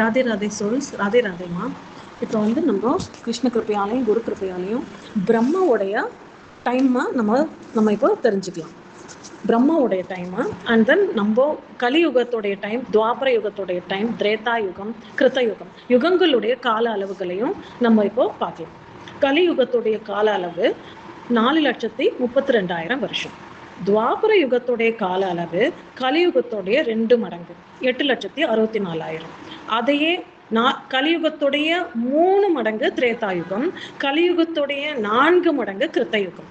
Radhe Radhe souls, Radhe ராதேம்மா. இப்போ வந்து நம்ம கிருஷ்ண கிருப்பையாலையும் குரு கிருப்பையாலையும் பிரம்மாவுடைய டைமை நம்ம இப்போ தெரிஞ்சுக்கலாம். பிரம்மாவுடைய டைமு அண்ட் தென் நம்ம கலியுகத்துடைய டைம், துவாபர யுகத்துடைய டைம், திரேதா யுகம், கிருத்த யுகம், யுகங்களுடைய கால அளவுகளையும் நம்ம இப்போ பார்க்கலாம். கலியுகத்துடைய கால அளவு 4,32,000 வருஷம். துவாபர யுகத்துடைய கால அளவு கலியுகத்துடைய 2 மடங்கு 8,64,000. அதையே கலியுகத்துடைய 3 மடங்கு திரேதாயுகம், கலியுகத்துடைய 4 மடங்கு கிருத்தயுகம்.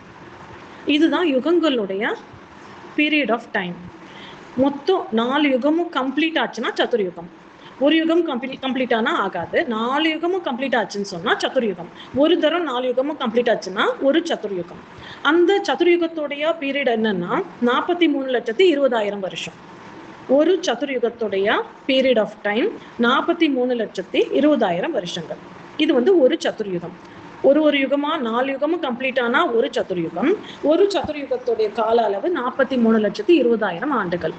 இதுதான் யுகங்களுடைய பீரியட் ஆஃப் டைம். மொத்தம் 4 யுகமும் கம்ப்ளீட் ஆச்சுன்னா சதுர்யுகம். ஒரு யுகம் கம்ப்ளீட் ஆனா ஆகாது. 4 யுகமும் கம்ப்ளீட் ஆச்சுன்னு சொன்னா சதுர்யுகம். ஒரு தரம் 4 யுகமும் கம்ப்ளீட் ஆச்சுன்னா ஒரு சதுர்யுகம். அந்த சதுர்யுகத்துடைய பீரியட் என்னன்னா 43,20,000 வருஷம். ஒரு சதுர்யுகத்துடைய பீரியட் ஆஃப் டைம் 43,20,000 வருஷங்கள். இது வந்து ஒரு சதுர்யுகம். ஒரு யுகமா 4 யுகமும் கம்ப்ளீட் ஆனா ஒரு சதுர்யுகம். ஒரு சதுர்யுகத்துடைய கால அளவு 43,20,000 ஆண்டுகள்.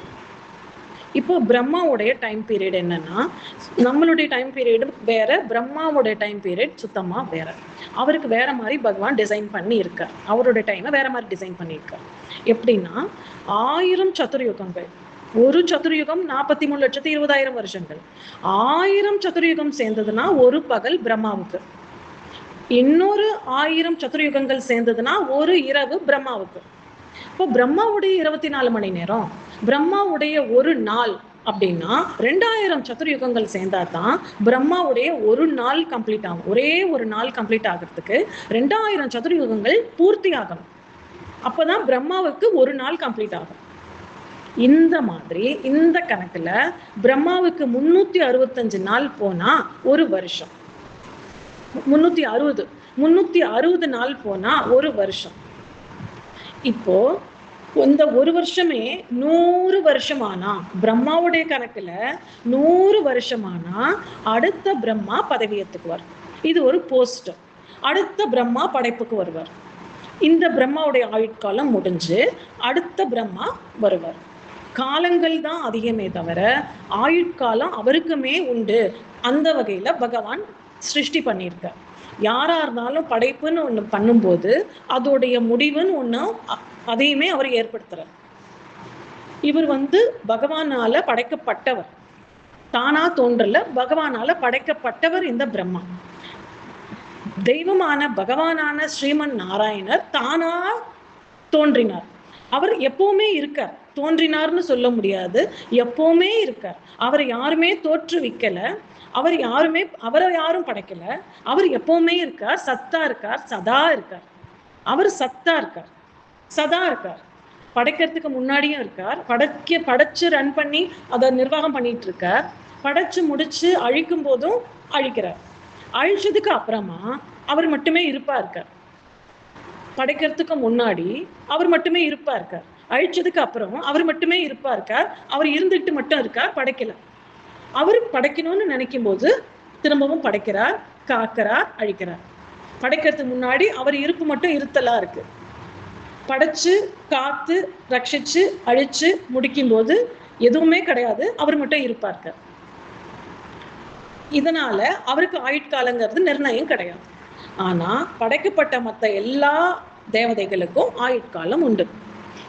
இப்போ பிரம்மாவுடைய டைம் பீரியட் என்னன்னா, நம்மளுடைய டைம் பீரியட் வேற, பிரம்மாவுடைய டைம் பீரியட் சுத்தமா வேற. அவருக்கு வேற மாதிரி பகவான் டிசைன் பண்ணி இருக்கார். அவருடைய டைமை வேற மாதிரி டிசைன் பண்ணியிருக்கார். எப்படின்னா 1000 சதுர்யுகங்கள். ஒரு சதுர்யுகம் 43,20,000 வருஷங்கள். 1000 சதுர்யுகம் சேர்ந்ததுன்னா ஒரு பகல் பிரம்மாவுக்கு. இன்னொரு 1000 சதுர்யுகங்கள் சேர்ந்ததுன்னா ஒரு இரவு பிரம்மாவுக்கு. இப்போ பிரம்மாவுடைய 24 மணி நேரம், பிரம்மாவுடைய ஒரு நாள் அப்படின்னா 2000 சதுர்யுகங்கள் சேர்ந்தா தான் பிரம்மாவுடைய ஒரு நாள் கம்ப்ளீட் ஆகும். ஒரே ஒரு நாள் கம்ப்ளீட் ஆகிறதுக்கு 2000 சதுர்யுகங்கள் பூர்த்தி ஆகணும். அப்போதான் பிரம்மாவுக்கு ஒரு நாள் கம்ப்ளீட் ஆகும். இந்த மாதிரி இந்த கணக்குல பிரம்மாவுக்கு 365 நாள் போனா ஒரு வருஷம். 360 நாள் போனா ஒரு வருஷம். இப்போ இந்த ஒரு வருஷமே 100 வருஷமானா, பிரம்மாவுடைய கணக்குல 100 வருஷமானா அடுத்த பிரம்மா பதவியேற்றுக்குவார். இது ஒரு போஸ்ட். அடுத்த பிரம்மா படைப்புக்கு வருவார். இந்த பிரம்மாவுடைய ஆயுட்காலம் முடிஞ்சு அடுத்த பிரம்மா வருவார். காலங்கள் தான் அதிகமே தவிர ஆயுட்காலம் அவருக்குமே உண்டு. அந்த வகையில பகவான் சிருஷ்டி பண்ணியிருக்கார். யாரா இருந்தாலும் படைப்புன்னு ஒண்ணு பண்ணும்போது அதோடைய முடிவுன்னு ஒண்ணு அதையுமே அவர் ஏற்படுத்துறார். இவர் வந்து பகவானால படைக்கப்பட்டவர், தானா தோன்றல, பகவானால படைக்கப்பட்டவர் இந்த பிரம்மா. தெய்வமான பகவானான ஸ்ரீமன் நாராயணர் தானா தோன்றினார். அவர் எப்பவுமே இருக்கார். தோன்றினார்னு சொல்ல முடியாது, எப்பவுமே இருக்கார். அவர் யாருமே தோற்றுவிக்கல, அவரை யாரும் படைக்கல. அவர் எப்பவுமே இருக்கார், சத்தா இருக்கார், சதா இருக்கார். அவர் சத்தா இருக்கார், சதா இருக்கார். படைக்கிறதுக்கு முன்னாடியும் இருக்கார், படைச்சு ரன் பண்ணி அதை நிர்வாகம் பண்ணிட்டு இருக்கார். படைச்சு முடிச்சு அழிக்கும் போதும் அழிக்கிறார். அழிச்சதுக்கு அப்புறமா அவர் மட்டுமே இருப்பா இருக்கார். படைக்கிறதுக்கு முன்னாடி அவர் மட்டுமே இருப்பா இருக்கார். அழிச்சதுக்கு அப்புறம் அவர் மட்டுமே இருப்பா இருக்கார். அவர் இருந்துட்டு மட்டும் இருக்கார், படைக்கல. அவர் படைக்கணும்னு நினைக்கும் போது திரும்பவும் படைக்கிறார், காக்கிறார், அழிக்கிறார். படைக்கிறதுக்கு முன்னாடி அவர் இருப்பு மட்டும் இருத்தலா இருக்கு. படைச்சு காத்து ரட்சிச்சு அழிச்சு முடிக்கும் போது எதுவுமே கிடையாது, அவர் மட்டும் இருப்பார். இதனால அவருக்கு ஆயுட்காலங்கிறது நிர்ணயம் கிடையாது. ஆனா படைக்கப்பட்ட மற்ற எல்லா தேவதைகளுக்கும் ஆயுட்காலம் உண்டு.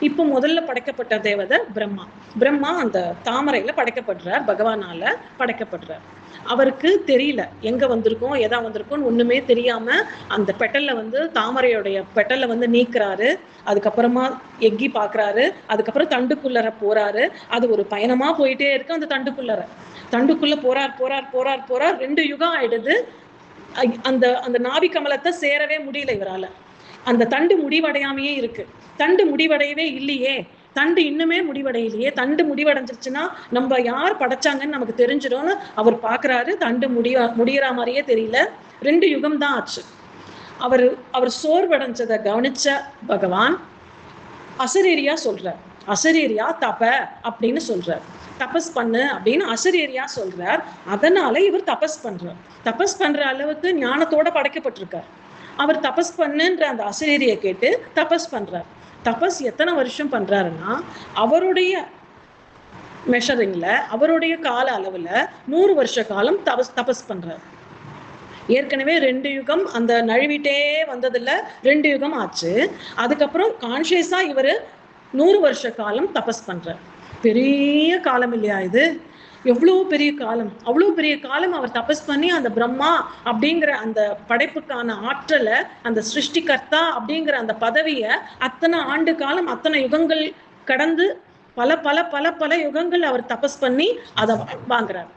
இப்போ முதல்ல படைக்கப்பட்ட தேவதை பிரம்மா. பிரம்மா அந்த தாமரையில படைக்கப்படுறார், பகவானால படைக்கப்படுறார். அவருக்கு தெரியல எங்க வந்திருக்கோம், எதா வந்திருக்கோம்னு ஒண்ணுமே தெரியாம அந்த பெட்டல்ல வந்து தாமரையுடைய பெட்டல்ல வந்து நீக்கிறாரு. அதுக்கப்புறமா எக்கி பாக்குறாரு. அதுக்கப்புறம் தண்டுக்குள்ளர போறாரு. அது ஒரு பயணமா போயிட்டே இருக்கு. அந்த தண்டுக்குள்ள போறார் 2 யுகம் ஆயிடுது. அந்த நாவி கமலத்தை சேரவே முடியல இவரால. அந்த தண்டு முடிவடையாமையே இருக்கு. தண்டு முடிவடையவே இல்லையே, தண்டு இன்னுமே முடிவடையிலையே. தண்டு முடிவடைஞ்சிருச்சுன்னா நம்ம யார் படைச்சாங்கன்னு நமக்கு தெரிஞ்சிடும்னு அவர் பாக்குறாரு. தண்டு முடிகிற மாதிரியே தெரியல. 2 யுகம் தான் ஆச்சு. அவர் சோர்வடைஞ்சதை கவனிச்ச பகவான் அசரீரியா சொல்றார். அசரீரியா தப அப்படின்னு சொல்றார். தபஸ் பண்ணு அப்படின்னு அசரீரியா சொல்றார். அதனால இவர் தபஸ் பண்றார். தபஸ் பண்ற அளவுக்கு ஞானத்தோட படைக்கப்பட்டிருக்கார். அவர் தபஸ் பண்ணுன்ற அந்த அசரீரியை கேட்டு தபஸ் பண்றார். தபஸ் எத்தனை வருஷம் பண்றாருன்னா, அவருடைய மெஷரிங்ல அவருடைய கால அளவுல 100 வருஷ காலம் தபஸ் பண்றார். ஏற்கனவே 2 யுகம் அந்த நழுவிட்டே வந்ததுல 2 யுகம் ஆச்சு. அதுக்கப்புறம் கான்சியஸா இவரு 100 வருஷ காலம் தபஸ் பண்றார். பெரிய காலம் இல்லையா இது? எவ்வளோ பெரிய காலம், அவ்வளோ பெரிய காலம் அவர் தபஸ் பண்ணி அந்த பிரம்மா அப்படிங்கிற அந்த படைப்புக்கான ஆற்றலை, அந்த சிருஷ்டிகர்த்தா அப்படிங்கிற அந்த பதவியை அத்தனை ஆண்டு காலம், அத்தனை யுகங்கள் கடந்து பல பல பல பல யுகங்கள் அவர் தபஸ் பண்ணி அதை வாங்குறார்.